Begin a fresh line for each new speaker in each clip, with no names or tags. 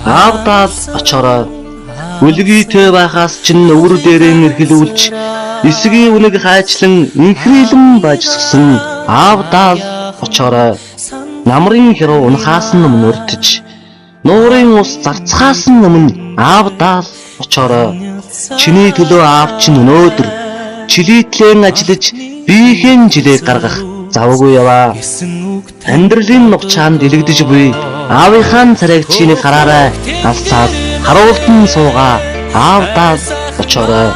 аавдаа очоорой. Үлгийтэй байхаас чинь өвөр дээрээ эрхлүүлж эсгийн үнэг хайчлан инхрийлэн бажсгсан аавдаа очоорой. Намрын хэрэг унахаас өмнө өртөж нуурын ус зарцхаас өмнө аавдаа очоорой. Чиний төлөө аав чинь өнөөдөр чилийтлэн ажиллаж биехэн жилээ гаргах завгүй яваа. Амьдралын нухчаанд дэлгдэж буй аавынхаа царайг чиний хараарай. Алсаад харуултан суугаа аавдаа очоорой.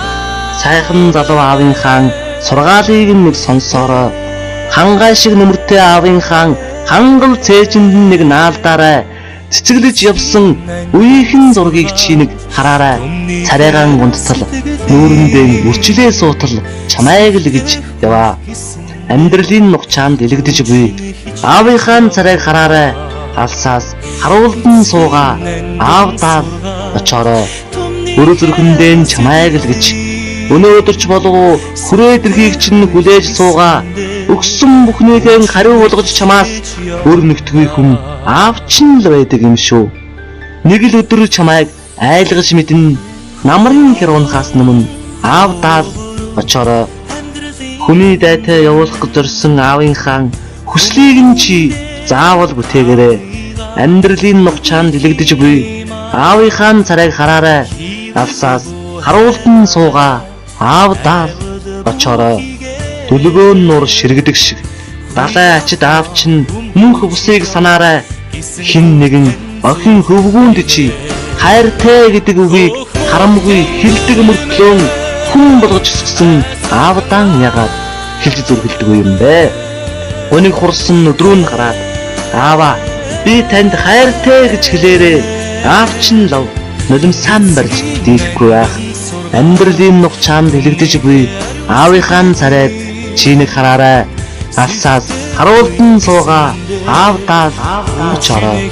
Сайхан залуу аавынхаа сургаалыг нэг сонсоорой. Хангай шиг нөмөртэй аавынхаа хангал цээжинд нэг наалдаарай. Цэцэглэж явсан үеийнхэн зургийг чи нэг хараарай. Царайгаан гунтал нүүрэндээ үрчлээ суутал чамайг л гэж яваа. Амьдралын нухчаанд дэлгдэж буй аавынхаа царайг хараарай. Алсаас харуултан суугаа аавдаа очоорой. Өр зүрхэндээ чамайг л гэж өнөөдөрч болов хүрээ дэрхийг чинь хүлээж суугаа. Өгсөн бүхнийхээ хариу болгож чамаас өр нэгтгүй хүн аав чинь л байдаг юм шүү. Нэг л өдөр чамайг айлгаж мэднэ. Намрын хэр унахаас өмнө аавдаа очоорой. Хүний дайтай явуулах гэж зорьсон аавынхаа хүслийг нь чи заавал бүтээгээрэй. Амьдралын нухчаанд дэлгдэж буй аавынхаа царайг хараарай. Алсаас харуултан суугаа аавдаа очоорой. Дүлгөөн нур ширгдэг шиг далай ачид аав чинь мөнх усыг санаарай. Хин нэгэн охин хөвгүүнд чи хайртай гэдэг үгийг харамгүй хэлдэг мөртлөө хүн болгож өсгсөн аавдаан ягаад хэлж зүрхэлдэг юм бэ? Өнийг хурсан өдрөө нь хараад аава би танд хайртай гэж хэлээрээ. Аав чинь лав нулимсан барьж дийлэхгүй байх. Амьдралын нухчаанд дэлгдэж буй аавынхаа царайг чи нэг хараарай. Алсаас харуултан суугаа аавдаа очоорой.